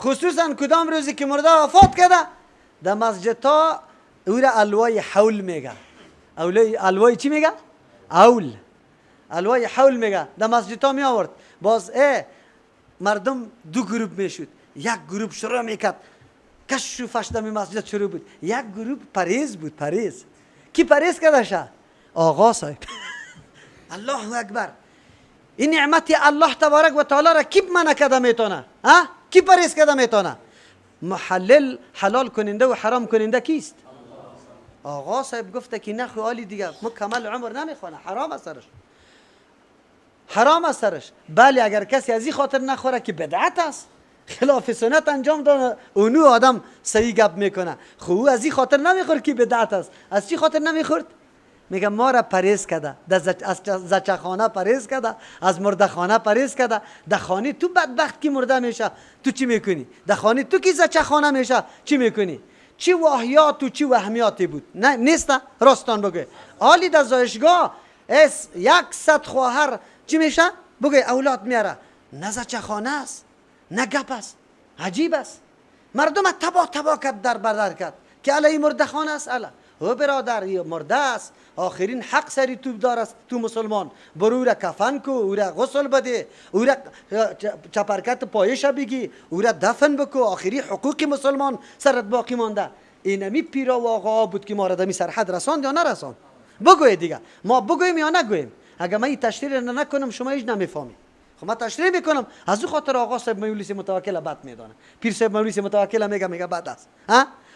خصوصا کدام روزی که مرده وفات کرده در مسجد تا او را الوای حول میگه. الوای چی میگه؟ اول. الوای حول میگه. در مسجد تا می آورد. باز مردم دو گروه میشد. یک گروه شروع میکرد کش و فش در مسجد شروع بود. یک گروه پریز بود. پریز کی پریز کرده شه؟ آقا صاحب. الله اکبر. این نعمت الله تبارک و تعالی را کی منع کرده میتونه؟ کی پریز کرده میتونه؟ محلل حلال کننده و حرام کننده کیست؟ آقا صاحب گفته که نه خوالی دیگه مکمل عمر نمیخونه، حرام است سرش. حرام است سرش. بله اگر کسی از این خاطر نخوره که بدعت است، خلاف سنت انجام داده، اونو آدم صحیح گپ میکنه. خب او از این خاطر نمیخورد که بدعت است. از چی خاطر نمیخورد؟ میگه ما را پرهیز کرده، از زچخانه پرهیز کرده، از مرده خانه پرهیز کرده. در خانه تو بدبخت کی مرده میشه تو چی میکنی؟ در خانه تو کی زچخانه میشه چی میکنی؟ چی واهیات و چی وهمیاتی بود؟ نه نیست؟ راستان بگوی. حالی در زایشگاه 100 خواهر چی میشه؟ بگوی اولاد میاره. نه زچخانه است، نه گپ است. عجیب است. مردم تبا کرد در بدر کرد که علی مرده خانه است. الا او برادر مرده است، آخرین حق سری تو دارست تو مسلمان. برو او را کفن کو، او را غسل بده، او را چپرکت پایش بگی، او را دفن بکو. آخری حقوق مسلمان سرت باقی مانده. اینمی پیرا و آقا بود که ما را دمی سرحد رساند یا نرساند؟ بگوید دیگه. ما بگویم یا نگویم؟ اگر من این تشریح نکنم شما هیچ نمیفهمید. خب من تشریح میکنم. از او خاطر آقا صاحب مولوی متوکل بد میدانه، پیر صاحب مولوی متوکل میگه بد است.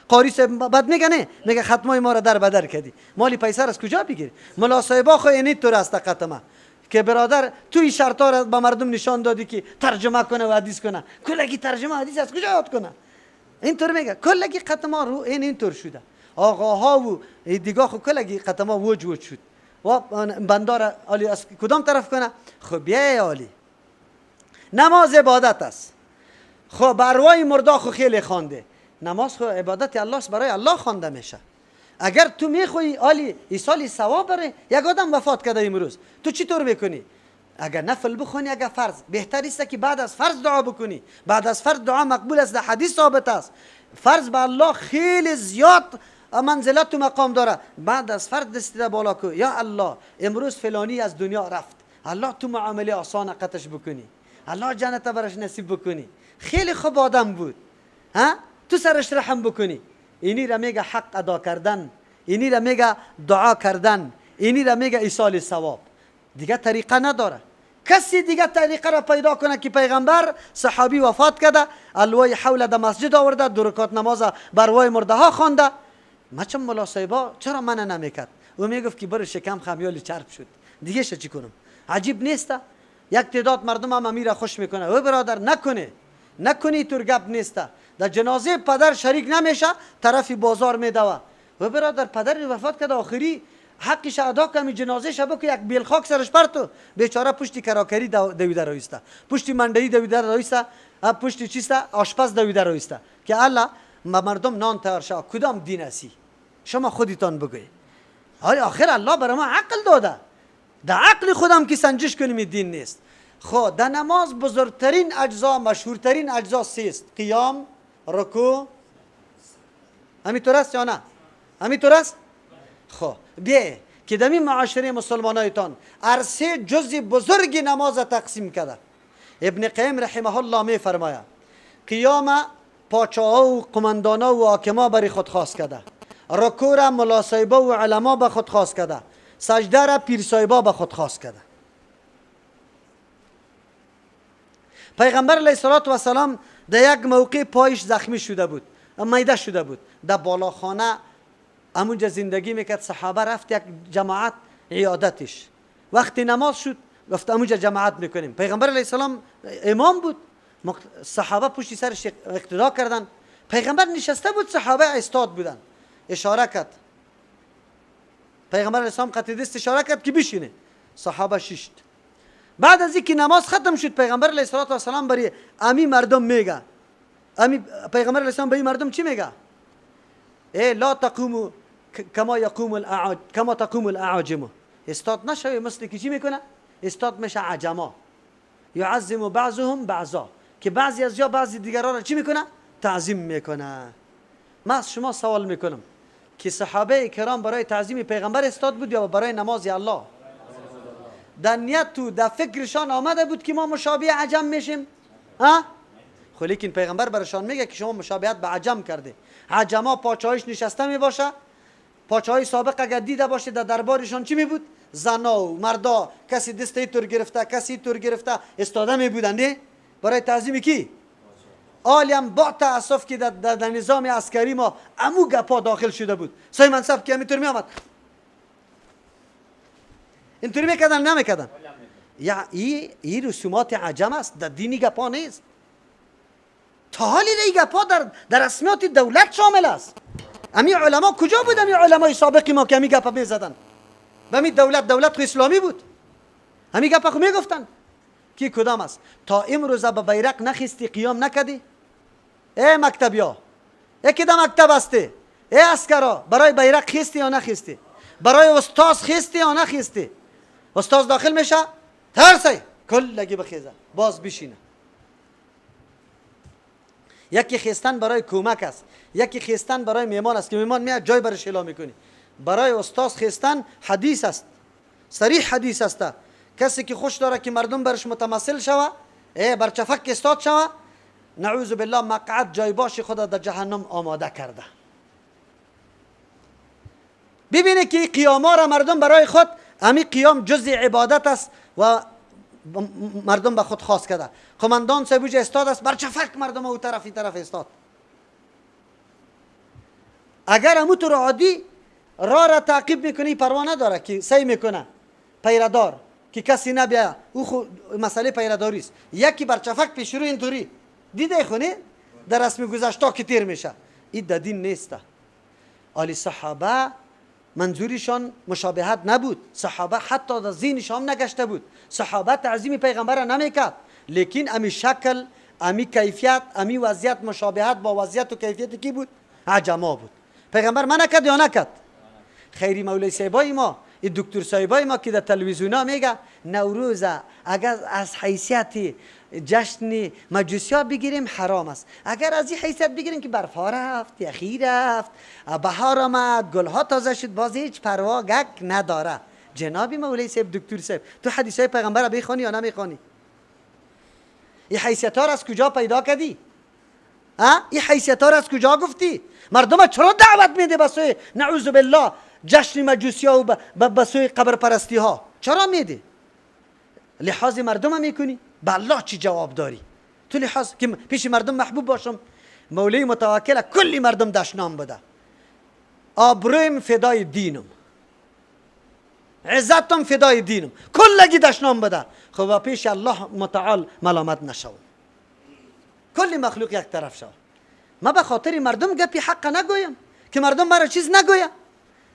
قاری صاحب بد میگه نه، میگه ختمای ما را در بدر کردی. مالی پیسه از کجا بگیری؟ ملا صاحبا خو اینی طور است ختمه که برادر تو این شرطا را به مردم نشان دادی که ترجمه کنه و حدیث کنه. کلگی ترجمه حدیث از کجا یاد کنه؟ اینطور میگه کلگی ختمه رو اینطور شده. آقاها و دیگه خو کلگی ختمه وجود شد و بندار علی از کدام طرف کنه؟ خب بیا علی نماز عبادت است. خب بروای مرده خو خیلی خوانده. نماز خو عبادت الله است، برای الله خوانده میشه. اگر تو میخوای علی این سال ثواب بره، یک آدم وفات کرده امروز، تو چطور میکنی؟ اگر نفل بخونی، اگر فرض، بهتر است که بعد از فرض دعا بکنی. بعد از فرض دعا مقبول است، در حدیث ثابت است. فرض به الله خیلی زیاد منزلت و مقام داره. بعد از فرض دست بالا کو، یا الله امروز فلانی از دنیا رفت، الله تو معامله آسان قطش بکنی، الله جنت برش نصیب بکنی. خیلی خوب آدم بود، تو سرش رحم بکنی. اینی را میگه حق ادا کردن، اینی را میگه دعا کردن، اینی را میگه ایصال ثواب. دیگه طریقه نداره. کسی دیگه طریقه را پیدا کنه که پیغمبر صحابی وفات کرده، الوای حول در مسجد آورده، 2 رکعت نماز بر وای مرده ها خوانده. مچم ملا صاحبا چرا من نمیکرد؟ او میگفت که برو شکم خمیال چرب شد، دیگه چی کنم؟ عجیب نیست؟ یک تعداد مردم هم امیر خوش میکنه. او برادر نکنی تو گپ نیست. در جنازه پدر شریک نمیشه، طرف بازار میدوه. و برادر پدر وفات کرده، آخری حقش ادا کنی، جنازه شبو که یک بیل خاک سرش پرتو، بیچاره پشتی کراکری دویده رویسته، پشتی منډی دویده رویسته، پشتی چیسته آشپز دویده رویسته که الله مردم نان تیار شه. کدام دین اسی؟ شما خودتان بگویید. آخر الله برای ما عقل داده، در عقل خودم که سنجش کنیم دین نیست. خب در نماز بزرگترین اجزا، مشهورترین اجزا 3 است: قیام، رکوع. همینطور است یا نه؟ همینطور است؟ خب بیا که در این معاشره مسلمانایتان عرصه جزء بزرگ نماز تقسیم کرده. ابن قیم رحمه الله می فرماید قیام پاچاها و قماندانا و حاکما بر خود خاص کرده، رکوع را ملا صاحبا و علما به خود خاص کرده، سجده را پیر صاحبا به خود خاص کرده. پیغمبر علیه الصلاة و السلام در یک موقع پایش زخمی شده بود، میده شده بود، در بالاخانه همونجا زندگی میکرد. صحابه رفت یک جماعت عیادتش. وقتی نماز شد گفت همونجا جماعت میکنیم. پیغمبر علیه السلام امام بود، صحابه پشت سرش اقتدا کردن. پیغمبر نشسته بود، صحابه ایستاد بودن. اشاره کرد، پیغمبر علیه السلام قطع دست اشاره کرد که بشینه. صحابه ششت. بعد از اینکه نماز ختم شد، پیغمبر علیه السلام برای امی مردم میگه، پیغمبر علیه السلام به این مردم چی میگه؟ لا تقوموا کما تقوم الاعاجم. استاد نشوی مثل که چی میکنه؟ استاد میشه عجما. یعظم بعضهم بعضا. که بعضی از یا بعضی دیگران را چی میکنه؟ تعظیم میکنه. من از شما سوال میکنم که صحابه کرام برای تعظیم پیغمبر استاد بود یا برای نماز الله؟ در نیت تو در فکرشان آمده بود که ما مشابه عجم میشیم؟ ها؟ خب لیکن پیغمبر برشان میگه که شما مشابهت به عجم کرده. عجما پاچه‌هایش نشسته میباشه، پاچه‌های سابق اگر دیده باشه در دربارشان چی میبود؟ زنا و مردا، کسی دست اینطور گرفته، کسی اینطور گرفته، استاده میبودند برای تعظیم کی؟ عالم با تاسف که در نظام عسکری ما امو گپا داخل شده بود. سای منصب که همینطور می آمد اینطوری میکردن نمیکردن. یا این رسومات عجم است، در دینی گپا نیست. تا حالی این گپا در رسمیات دولت شامل است. امی علما کجا بود؟ امی علمای سابقی ما که امی گپا میزدن؟ و امی دولت اسلامی بود، امی گپا خو میگفتن. کی کدام است؟ تا امروز به بیرق نخستی، قیام نکدی؟ ای مکتبیا، یکی در مکتب هستی، ای عسکرا، برای بیرق خستی یا نخستی؟ برای استاد خستی یا نخستی؟ استاد داخل میشه ترسی کلگی بخیزه باز بشینه. یکی خستن برای کمک است، یکی خستن برای میمان است که میمان میاد جای برش اعلام میکنی. برای استاد خستن حدیث است، صریح حدیث است. کسی که خوش داره که مردم برش متمثل شوه، بر چفک استاد شوه، نعوذ بالله مقعد جای باش خدا در جهنم آماده کرده. ببینه که قیاما را مردم برای خود، امی قیام جزء عبادت است و مردم به خود خاص کرده. قماندان صاحب استاد است، بر چفک مردم او طرف این طرف استاد. اگر همو تو عادی را تعقیب میکنی، پروا نداره که سعی میکنه پیردار که کسی نبیه، او خود مسئله پیرداری است. یکی بر چفک پیش رو اینطوری دیده خونه در رسم گذشته که تیر میشه، این در دین نیسته. آلی صحابه منظورشان مشابهت نبود، صحابه حتی در ذهنشان نگشته بود، صحابه تعظیم پیغمبر را نمیکرد، لیکن امی شکل، امی کیفیت، امی وضعیت مشابهت با وضعیت و کیفیت کی بود؟ عجما بود. پیغمبر من نکرد یا نکرد؟ خیری مولای صاحبای ما، این دکتر صاحبای ما که در تلویزیون ها میگه نوروز اگر از حیثیت جشن مجوسی ها بگیریم حرام است، اگر از این حیثیت بگیریم که برف ها رفت، یخی رفت، بهار آمد، گل ها تازه شد، باز هیچ پروا گک نداره. جنابی مولای صاحب، دکتر صاحب، تو حدیث های پیغمبر را بخوانی یا نمیخوانی؟ این حیثیت ها را از کجا پیدا کردی؟ این حیثیت ها را از کجا گفتی؟ مردم چرا دعوت میده به سوی نعوذ بالله جشن مجوسی ها و به سوی قبر پرستی ها؟ چرا میده؟ لحاظ مردم میکنی؟ به الله چی جواب داری؟ تو لحاظ که پیش مردم محبوب باشم، مولای متوکل کلی مردم دشنام بده، آبرویم فدای دینم، عزتم فدای دینم، کلگی دشنام بده، خب پیش الله متعال ملامت نشو، کلی مخلوق یک طرف شو. ما به خاطر مردم گپی حق نگویم که مردم مرا چیز نگویم.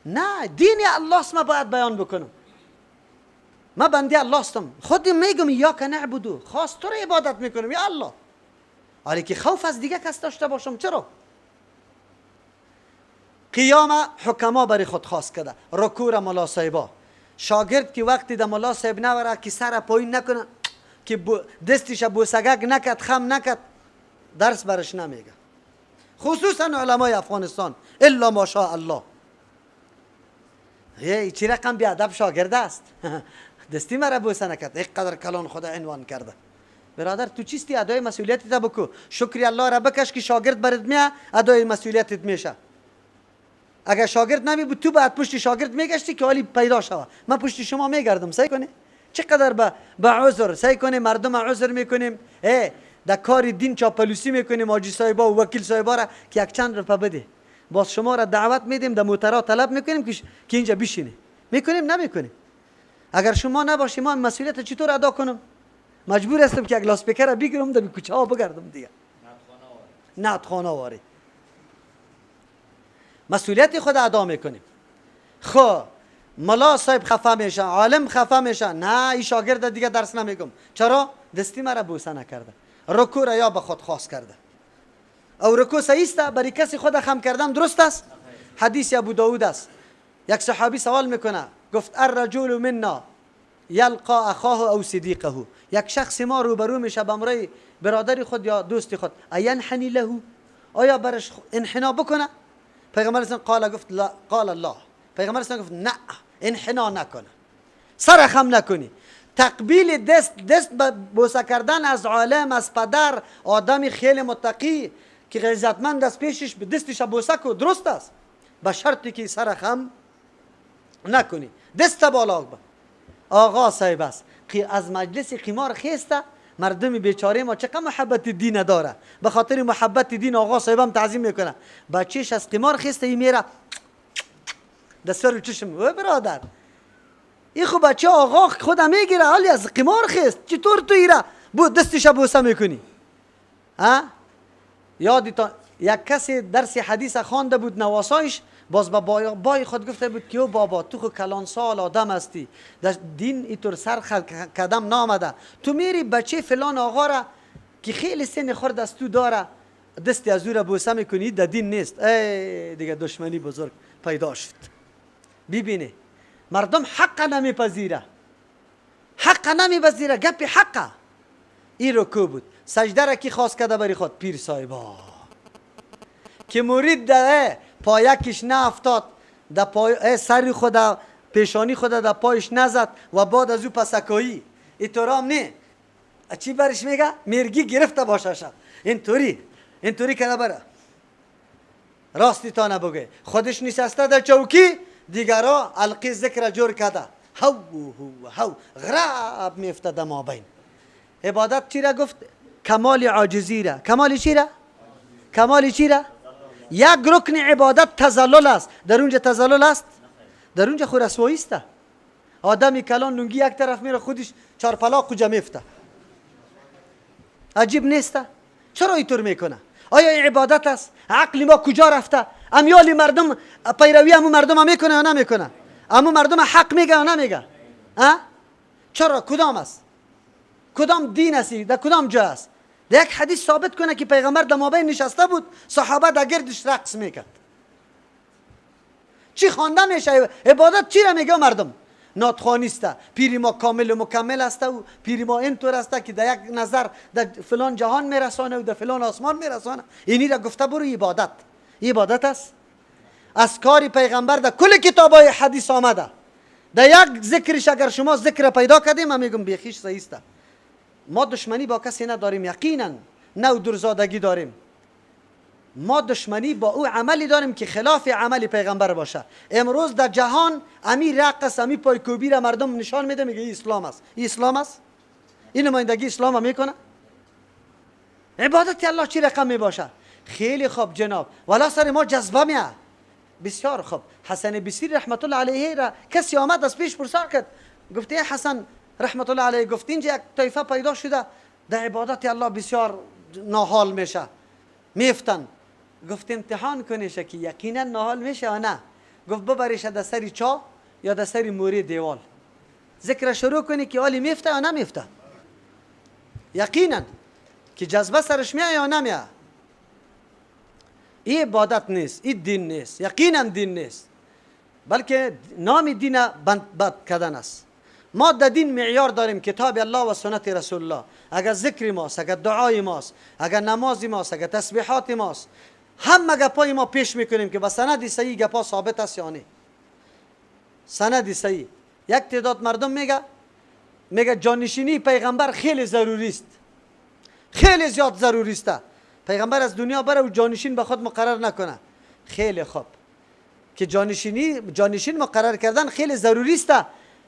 نه، دین الله است، ما باید بیان بکنم. ما بنده الله هستم، خودم میگم یا که نعبدو، خاص تو رو عبادت میکنم یا الله، ولی که خوف از دیگه کس داشته باشم. چرا؟ قیام حکما برای خود خاص کرده، رکوع را ملا صاحبا، شاگرد که وقتی در ملا صاحب نوره که سر پایین نکنه، که دستش بوسگک نکد، خم نکد، درس برش نمیگه. خصوصا علمای افغانستان الا ماشاء الله. یه چی رقم بیادب شاگرد است دستی مرا بوسه نکرد، یک قدر کلان خدا عنوان کرده. برادر تو چیستی؟ ادای مسئولیتی تا بکو، شکری الله را بکش که شاگرد برات میاد، ادای مسئولیتت میشه. اگر شاگرد نمی بود تو بعد پشت شاگرد میگشتی که حالی پیدا شوه. من پشت شما میگردم، سعی کنی چقدر به عذر سعی کنیم مردم عذر میکنیم، در کار دین چاپلوسی میکنیم، حاجی صاحبا و وکیل صاحبا را که یک چند روپیه بده، باز شما را دعوت میدیم، در موترا طلب میکنیم که اینجا بشینی، میکنیم نمیکنیم. اگر شما نباشی ما مسئولیت چطور ادا کنم؟ مجبور هستم که یک لاسپیکر را بگیرم در کوچه ها بگردم دیگه. نعتخانه واری مسئولیت خود ادا میکنیم. خب ملا صاحب خفه میشه، عالم خفه میشه، نه این شاگرد دیگه درس نمیگم. چرا؟ دستی مرا بوسه نکرده، رکوع را یا به خود خاص کرده. او رکوع صحیح است برای کسی خود خم کردن درست است؟ حدیث ابو داود است. یک صحابی سوال میکنه، گفت الرجل منا یلقا اخاه او صدیقه، یک شخص ما روبرو میشه بمرای برادری خود یا دوستی خود، اینحنی له، آیا برش انحنا بکنه؟ پیغمبر اسلام گفت لا، قال الله، پیغمبر اسلام گفت نه، انحنا نکنه، سر خم نکنی. تقبیل دست بوسه کردن از عالم، از پدر، آدمی خیلی متقی که عزتمند است، پیشش به دستش بوسه کو، درست است، به شرطی که سر خم نکنی، دست بالا با. آقا صاحب است از مجلس قمار خیسته، مردم بیچاره ما چقدر محبت دین داره، به خاطر محبت دین آقا صاحبم تعظیم میکنه، بچهش از قمار خیسته ای میره دستور چشم، و برادر این خب بچه آقا خودم میگیره، حالی از قمار خیست، چطور تو ایره دستش بوسه میکنی؟ ها؟ یادتان یک کسی درس حدیث خوانده بود، نواسایش باز با بای خود گفته بود که او بابا تو خود کلان سال آدم هستی، در دین اینطور سر قدم نامده، تو میری بچه فلان آقا را که خیلی سن خورد از تو داره دستی از او را بوسه میکنی، در دین نیست. ای دیگه دشمنی بزرگ پیدا شد. ببینه مردم حق نمیپذیره، حق نمیپذیره، گپ حقه. این رکوع بود. سجده را کی خواست کرده بری خود؟ پیر صاحبا که مرید ده پایکش نه افتاد، ده پای سری خود پیشانی خود ده پایش نزد و بعد از او پسکایی اینطورام نه چی برش میگه؟ مرگی گرفته باشه شد اینطوری کرده بره، راستی تا نبگه خودش نشسته در چوکی، دیگرا القی ذکر جور کرده، هو غراب میفته در ما بین. عبادت چی را گفت؟ کمال عاجزی را. کمال چی را؟ کمال چی را؟ یک رکن عبادت تزلل است. در اونجا تزلل است؟ در اونجا خود رسوایی است. آدمی کلان لنگی یک طرف میره خودش چار پلا کجا میفته، عجیب نیست؟ چرا اینطور میکنه؟ آیا این عبادت است؟ عقل ما کجا رفته؟ امیال مردم پیروی همون مردم هم میکنه یا نمیکنه؟ همون مردم حق میگه یا نمیگه؟ چرا؟ کدام است؟ کدام دین است؟ در کدام جا است؟ در یک حدیث ثابت کنه که پیغمبر در مابین نشسته بود، صحابه در گردش رقص میکرد. چی خوانده میشه؟ عبادت چی را میگه مردم؟ ناتخوانی است، پیری ما کامل و مکمل است و پیری ما اینطور است که در یک نظر در فلان جهان میرسانه و در فلان آسمان میرسانه. اینی را گفته برو عبادت. عبادت است؟ از کاری پیغمبر در کل کتابای حدیث آمده، در یک ذکرش اگر شما ذکر پیدا کردیم، من میگم بیخیش صحیح است. ما دشمنی با کسی نداریم، یقینا نه درزادگی داریم، ما دشمنی با او عملی داریم که خلاف عمل پیغمبر باشه. امروز در جهان امی رقص، امی پایکوبی را مردم نشان میده، میگه این اسلام است. این اسلام است؟ این نمایندگی اسلام هم میکنه؟ عبادت الله چی رقم میباشه؟ خیلی خوب جناب، ولی سر ما جذبه میه. بسیار خوب. حسن بصری رحمت الله علیه را کسی آمد از پیش پرسان کرد، گفت ای حسن رحمت الله علیه، گفت اینجا یک طایفه پیدا شده در عبادت الله بسیار ناحال میشه، میفتن. گفت امتحان کنیش که یقینا ناحال میشه یا نه. گفت ببریش در سری چا یا در سری موری دیوال، ذکر شروع کنی که حالی میفته یا نمیفته، یقینا که جذبه سرش میاد یا نمیاد. این عبادت نیست، این دین نیست، یقینا دین نیست، بلکه نام دین بد کردن است. ما در دین معیار داریم، کتاب الله و سنت رسول الله. اگر ذکر ماست، اگر دعای ماست، اگر نمازی ماست، اگر تسبیحات ماست، همه گپای ما پیش میکنیم که با سند صحیح گپا ثابت است یا نه. سند صحیح. یک تعداد مردم میگه جانشینی پیغمبر خیلی ضروری است، خیلی زیاد ضروری است. پیغمبر از دنیا بره و جانشین به خود مقرر نکنه. خیلی خوب که جانشین مقرر کردن خیلی ضروری است.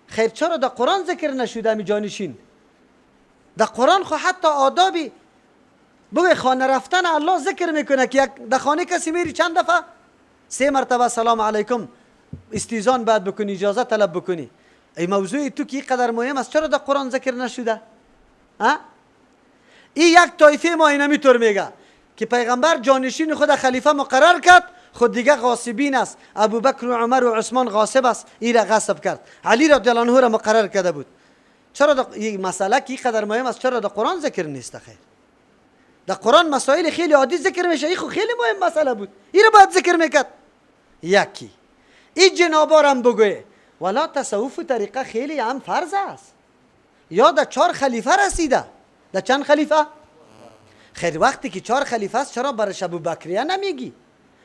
خیر چرا در قرآن ذکر نشده می جانشین؟ در قرآن خو حتی آدابی بگه خانه رفتن الله ذکر میکنه که در خانه کسی میری چند دفعه 3 مرتبه سلام علیکم استیزان بعد بکنی، اجازه طلب بکنی. ای موضوع تو که قدر مهم است چرا در قرآن ذکر نشده؟ این یک طایفه ما اینمی طور میگه که پیغمبر جانشین خود خلیفه مقرر کرد، خود دیگه غاصبین است، ابوبکر و عمر و عثمان غاصب است، این را غصب کرد، علی رضی الله عنه را مقرر کرده بود. چرا این مسئله که قدر مهم است چرا در قرآن ذکر نیست؟ خیر در قرآن مسائل خیلی عادی ذکر میشه، این خیلی مهم مسئله بود، این را باید ذکر میکرد. یکی این جنابارم بگوه ولا تصوف و طریقه خیلی هم فرض است. یا در 4 خلیفه رسیده. در چند خلیفه؟ خیر وقتی که 4 خلیفه است چرا برش ابوبکریه نمیگی؟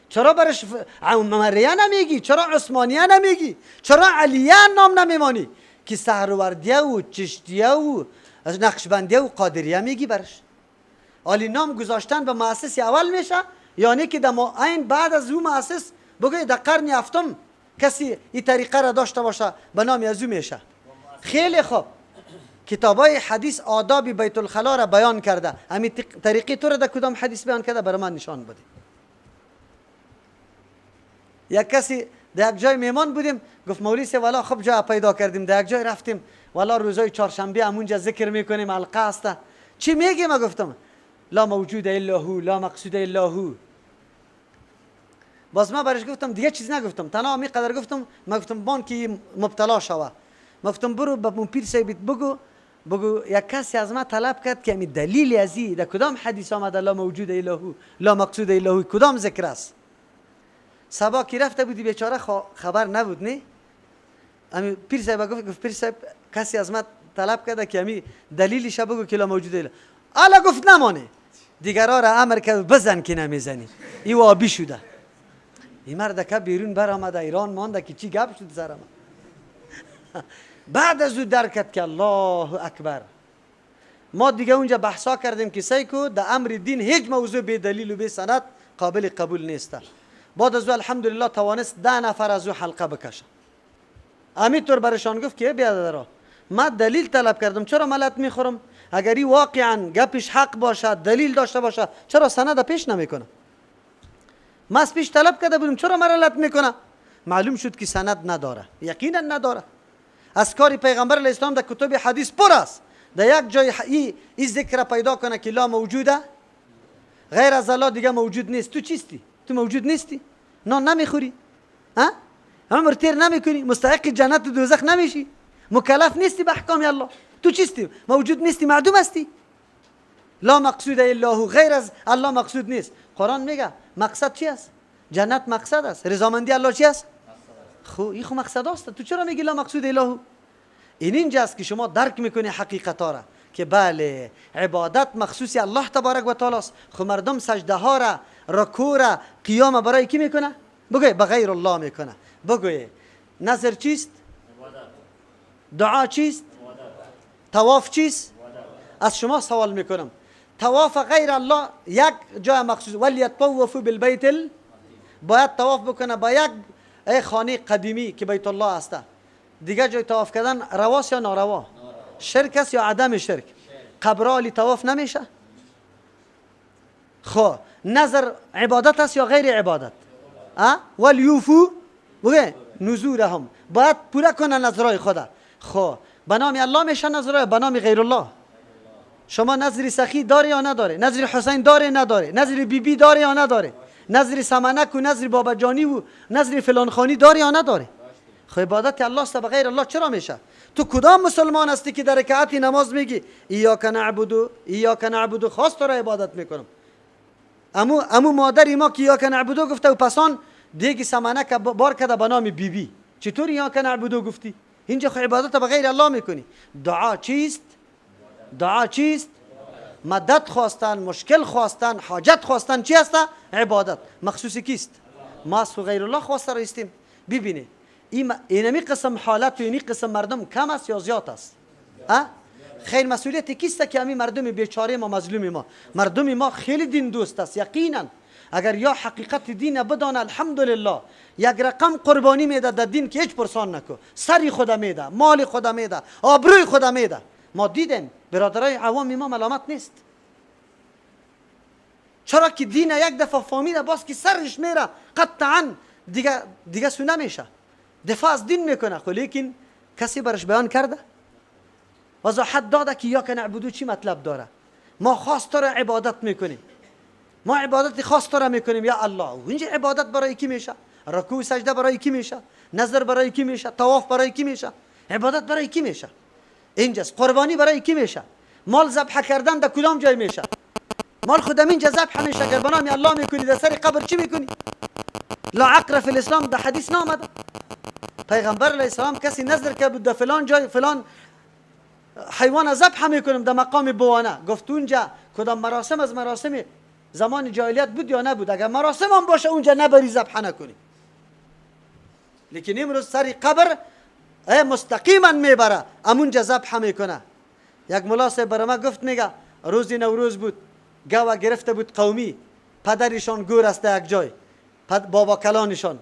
چرا برش عمریه نمیگی؟ چرا عثمانیه نمیگی؟ چرا علیه نام نمیمانی؟ که سهروردیه و چشتیه و نقشبندیه و قادریه میگی برش؟ حالی نام گذاشتن به مؤسس اول میشه؟ یعنی که در این بعد از اون مؤسس بگوی در قرن 7 کسی این طریقه را داشته باشه به نام از او میشه. خیلی خوب، کتابای حدیث آداب بیت الخلا را بیان کرده. همین طریقی تو را در کدام حدیث بیان کرده؟ برای من نشان بده. یک کسی در یک جای میمان بودیم، گفت مولوی سی والا خوب جا پیدا کردیم، در یک جای رفتیم والا روزای چهارشنبه همونجا ذکر میکنیم، حلقه است. چی میگی؟ ما گفتم لا موجود الا هو، لا مقصود الا هو. باز ما برش گفتم دیگه چیز نگفتم، تنها همین قدر گفتم. ما گفتم بان که مبتلا شوه، ما گفتم برو به پیر صاحب بگو یک کسی از ما طلب کرد که همین دلیل ازی در کدام حدیث آمده لا موجود الا هو، لا مقصود الا هو، کدام ذکر است؟ صبا کی رفته بودی بیچاره خبر نبود. نه همین پیر صاحب گفت پیر صاحب کسی از ما طلب کرده که همین دلیلش بگو که لا موجود الا هو. الا گفت نمانه، دیگرها را امر کرد بزن که نمیزنی. این آبی شده. این مرد که بیرون برآمده ایران مانده که چی گپ شد سر ما. بعد از او درک که الله اکبر. ما دیگه اونجا بحثا کردیم که سیکو در امر دین هیچ موضوع به دلیل و به سند قابل قبول نیست. بعد از او الحمدلله توانست 10 نفر از او حلقه بکشه. همینطور برشان گفت که بیادر ما دلیل طلب کردم، چرا ملت میخورم؟ اگر این واقعا گپش حق باشه، دلیل داشته باشه، چرا سند پیش نمیکنه؟ ما از پیش طلب کرده بودیم، چرا مرلت میکنه؟ معلوم شد که سند نداره، یقینا نداره. از کاری پیغمبر علیه السلام در کتب حدیث پر است. در یک جای این ذکر پیدا کنه که لا موجوده، غیر از الله دیگه موجود نیست. تو چیستی؟ تو موجود نیستی؟ نان نمیخوری؟ ها؟ عمر تیر نمیکنی؟ مستحق جنت و دوزخ نمیشی؟ مکلف نیستی به احکام الله؟ تو چیستی؟ موجود نیستی، معدوم هستی. لا مقصود الا هو، غیر از الله مقصود نیست. قرآن میگه مقصد چی است؟ جنت مقصد است. رضامندی الله چی است؟ این خو مقصد است. تو چرا میگی لا مقصود الا هو؟ اینجاست که شما درک میکنی حقیقت ها را که بله عبادت مخصوص الله تبارک و تعالی است. خو مردم سجده ها را، رکوع را، قیام برای کی میکنه؟ بگوی به غیر الله میکنه. بگوی نظر چیست؟ دعا چیست؟ طواف چیست؟ از شما سوال میکنم، طواف غیر الله یک جای مخصوص ولیطوفوا بالبیت باید طواف بکنه با یک خانه قدیمی که بیت الله است. دیگه جای طواف کردن رواست یا ناروا؟ شرک است یا عدم شرک؟ قبرالی طواف نمیشه؟ خب نظر عبادت است یا غیر عبادت؟ ولیوفو بگه نذورهم، باید پورا کنه نظرهای خدا. خب به نام الله میشه نظرهای، به نام غیر الله؟ شما نظری سخی داره یا نداره؟ نظری حسین داره نداره؟ نظری بیبی داره یا نداره؟ نظری سمنک و نظری باباجانی و نظری فلان خانی داره یا نداره؟ خب عبادت الله است به غیر الله چرا میشه؟ تو کدام مسلمان هستی که در رکعت نماز میگی ایاک نعبد خاص تو را عبادت میکنم؟ امو مادری ما که ایاک نعبد گفته و پسان دیگه سمنک بار کرده به نام بیبی، چطور ایاک نعبد گفتی؟ اینجا خب عبادت به غیر الله میکنی. دعا چیست؟ دعا چیست؟ مدد خواستن، مشکل خواستن، حاجت خواستن چی است؟ عبادت. مخصوص کیست؟ ما از غیر الله خواسته رایستیم. ببینید اینمی قسم حالت و اینی قسم مردم کم است یا زیاد است؟ خیر مسئولیت کیست که همین مردم بیچاره ما، مظلوم ما؟ مردم ما خیلی دین دوست است یقینا. اگر یا حقیقت دین بدانه الحمدلله یک رقم قربانی میده در دین که هیچ پرسان نکو، سری خدا میده، مال خدا میده، آبروی خدا میده. ما دیدیم برادرای عوام ما ملامت نیست. چرا که دین یک دفعه فهمیده باز که سرش میره قطعا دیگه سو نمیشه، دفاع از دین میکنه. خب لیکن کسی برش بیان کرده؟ وضاحت داده که یا که نعبدو چی مطلب داره؟ ما خاص تو را عبادت میکنیم، ما عبادت خاص تو را میکنیم یا الله. و اینجا عبادت برای کی میشه؟ رکوع سجده برای کی میشه؟ نظر برای کی میشه؟ طواف برای کی میشه؟ عبادت برای کی میشه؟ اینجاست. قربانی برای کی میشه؟ مال ذبح کردن در کدام جای میشه؟ مال خودم اینجا ذبح میشه، اگر به نام الله میکنی در سر قبر چی میکنی؟ لا عقر فی الاسلام در حدیث نامده. پیغمبر علیه السلام کسی نظر که بود در فلان جای فلان حیوان ذبح میکنم در مقام بوانه، گفت اونجا کدام مراسم از مراسم زمان جاهلیت بود یا نبود، اگر مراسم هم باشه اونجا نبری ذبح نکنی. لیکن امروز سری قبر مستقیما میبره امونجا ذبح میکنه. یک ملا صاحب برای ما گفت میگه روزی نوروز بود، گاوا گرفته بود قومی، پدرشان گور است یک جای، بابا کلانشان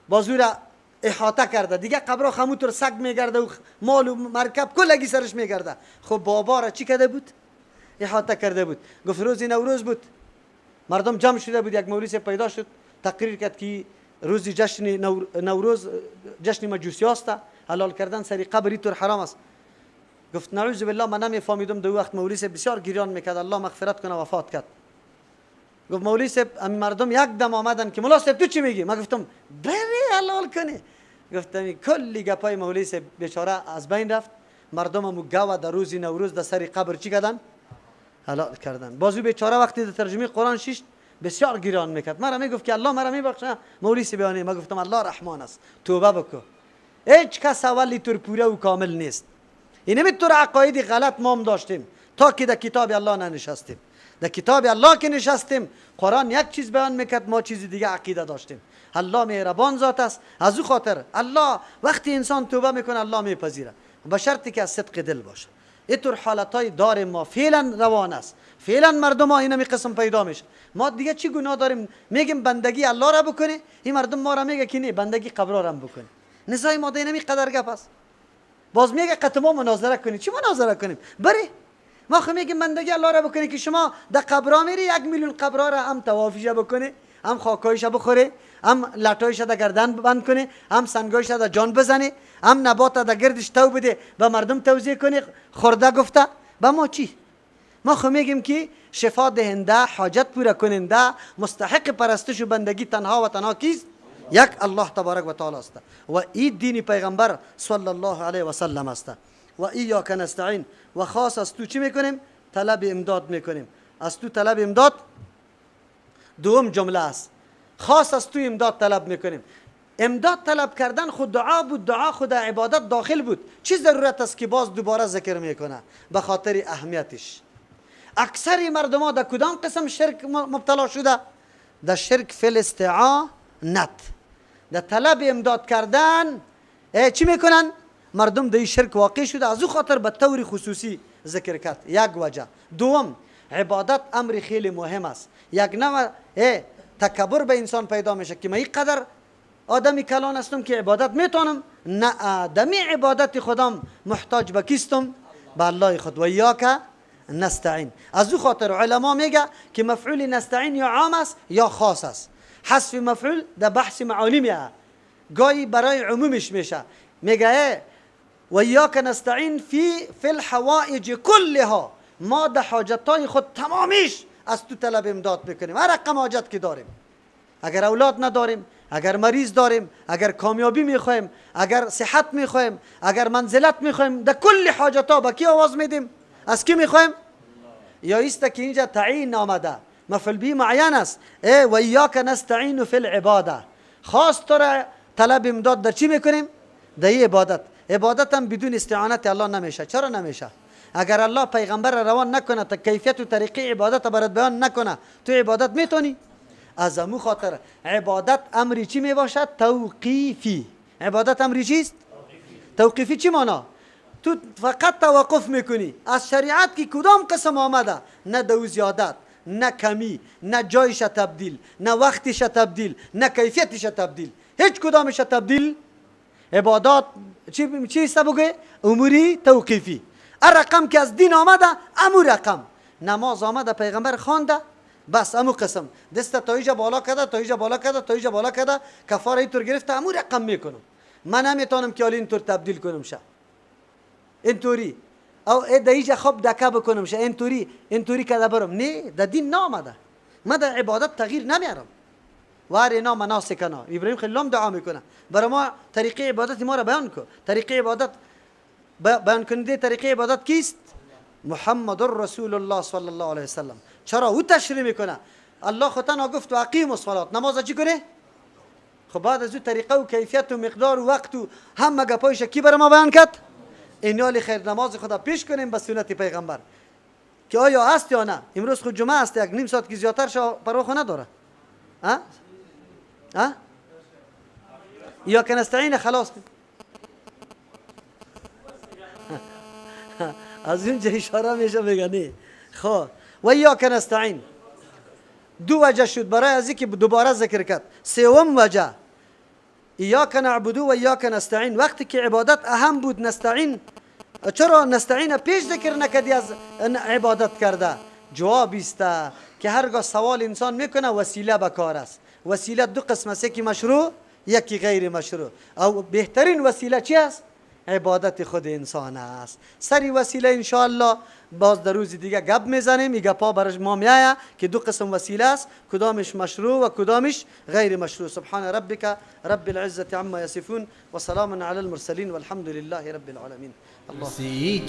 بازور احاطه کرده، دیگه قبر خموتر سگ میگرده و مال و مرکب کلگی سرش میگرده. خب بابا را چی کرده بود؟ احاطه کرده بود. گفت روزی نوروز بود، مردم جمع شده بود، یک مولوی پیدا شد تقریر کرد که روزی جشن نوروز جشن مجوسی است، حلال کردن سری قبری طور حرام است. گفت نعوذ بالله، من نمیفهمیدم. دو وقت مولوی بسیار گریان میکرد، الله مغفرت کنه، وفات کرد. گفت مولوی صاحب مردم یک دم آمدن که مولا صاحب تو چی میگی؟ من گفتم بری حلال کنی. گفتم کلی گپای مولوی صاحب بیچاره از بین رفت. مردم هم گاوا در روز نوروز در سر قبر چی کردن؟ حلال کردن. بازو بیچاره وقتی در ترجمه قرآن شیش بسیار گریان میکرد. مرا میگفت که الله مرا میبخشه. مولوی صاحب بیانه، من گفتم الله رحمان است، توبه بکن. هیچ کس اولی طور پوره و کامل نیست. اینمی طور عقایدی غلط ما هم داشتیم تا که در کتاب الله ننشستیم. در کتاب الله که نشستیم قرآن یک چیز بیان میکرد، ما چیز دیگه عقیده داشتیم. الله مهربان ذات است، از او خاطر الله وقتی انسان توبه میکنه الله میپذیره، به شرطی که از صدق دل باشه. اینطور حالتای داریم ما، فعلا روان است، فعلا مردم ها اینمی قسم پیدا میشه. ما دیگه چی گناه داریم؟ میگیم بندگی الله را بکنی، این مردم ما را میگه که نه بندگی قبر را هم بکنی. نزاع ما اینمی قدر گپ است. باز میگه قطعا مناظره کنی. چی مناظره کنیم؟ بری ما خو میگیم بندگی الله را بکنی که شما در قبرا میری 1 میلیون قبرا را هم طوافیش بکنی، هم خاکایش بخوری، هم لټایش در گردن بند کنی، هم سنگایش در جان بزنی، هم نبات در گردش تو بده به مردم توزیع کنی. خورده گفته به ما چی؟ ما خو میگیم که شفا دهنده، حاجت پورا کننده، مستحق پرستش و بندگی تنها و تنها کیست؟ یک الله تبارک و تعالی است و این دین پیغمبر صلی الله علیه و سلم است. و ایاک نستعین، و خاص از تو چی میکنیم؟ طلب امداد میکنیم. از تو طلب امداد دوم جمله است، خاص از تو امداد طلب میکنیم. امداد طلب کردن خود دعا بود، دعا خود عبادت داخل بود. چی ضرورت است که باز دوباره ذکر میکنه؟ به خاطر اهمیتش. اکثر مردم ها در کدام قسم شرک مبتلا شده؟ در شرک فی الاستعانت، در طلب امداد کردن. چی میکنن؟ مردم در این شرک واقع شده، از او خاطر به طور خصوصی ذکر کرد. یک وجه. دوم، عبادت امر خیلی مهم است. یک نوع تکبر به انسان پیدا میشه که من این قدر آدمی کلان هستم که عبادت میتونم. نه، آدمی عبادت خودم محتاج به کیستم؟ به الله خود. و ایاک نستعین. از او خاطر علما میگه که مفعول نستعین یا عام است یا خاص است. حذف مفعول در بحث معالمیه، گاهی برای عمومش میشه. میگه و ایاک نستعین فی الحوائج کلها، ما در حاجتای خود تمامیش از تو طلب امداد میکنیم. هر رقم حاجت که داریم، اگر اولاد نداریم، اگر مریض داریم، اگر کامیابی میخوایم، اگر صحت میخوایم، اگر منزلت میخوایم، در کل حاجتا با کی آواز میدیم؟ از کی میخوایم؟ یا است که اینجا تعیین آمده، مفعول به معین است. و ایاک نستعین فی العباده، خاص طور طلب امداد در چی میکنیم؟ در عبادت. عبادت هم بدون استعانت الله نمیشه. چرا نمیشه؟ اگر الله پیغمبر روان نکنه تا کیفیت و طریقه عبادت برات بیان نکنه، تو عبادت میتونی؟ از امو خاطر عبادت امری چی میباشد؟ توقیفی. عبادت امری چیست؟ توقیفی. چی مانا؟ تو فقط توقف میکنی از شریعت که کدام قسم آمده، نه دو زیادت، نه کمی، نه جایش تبدیل، نه وقتش تبدیل، نه کیفیتش تبدیل، هیچ کدامش تبدیل. عبادات چی است بگه؟ اموری توقیفی. هر رقم که از دین آمده امو رقم. نماز آمده پیغمبر خوانده، بس امو قسم دست تا اینجا بالا کرده، تا اینجا بالا کرده، تا اینجا بالا کرده، کفاره اینطور گرفته، امو رقم میکنم. من نمیتونم که حالا اینطور تبدیل کنم شه اینطوری، او در اینجا خوب دکه بکنم شه اینطوری که برم. نه، در دین نامده. من در عبادت تغییر نمیارم. وارینا مناسکنا، ابراهیم خلیل هم دعا میکنه برای ما طریقه عبادت ما را بیان کن. طریقه عبادت بیان کننده طریقه عبادت کیست؟ محمد رسول الله صلی الله علیه وسلم. چرا او تشریح میکنه؟ الله خودتان گفت و اقیموا الصلاه، نماز چی کنه؟ خب بعد از اون طریقه و کیفیت و مقدار و وقت و همه گپایش کی برای ما بیان کرد؟ اینال خیر نماز خدا پیش کنیم به سنت پیغمبر که آیا هست یا نه. امروز خود جمعه است، یک نیم ساعت که زیادتر شو پروا خو نداره. ها یا که نستعین خلاص از اونجا اشاره میشه بگنی. خب و یا که نستعین دو وجه شد برای از اینکه دوباره ذکر کرد. سوم وجه ایاک نعبدو و ایاک نستعین، وقتی که عبادت اهم بود نستعین چرا نستعین پیش ذکر نکردی از عبادت کرده؟ جواب است که هرگاه سوال انسان میکنه وسیله به کار است. وسیله دو قسم است، یکی مشروع یکی غیر مشروع. او بهترین وسیله چی است؟ عبادت خود انسان است. سری وسیله انشاءالله باز در روز دیگه گپ میزنیم. این گپا برای ما میایه که دو قسم وسیله است، کدامش مشروع و کدامش غیر مشروع. سبحان ربک رب العزة عما یصفون و سلام علی المرسلین والحمد لله رب العالمین. الله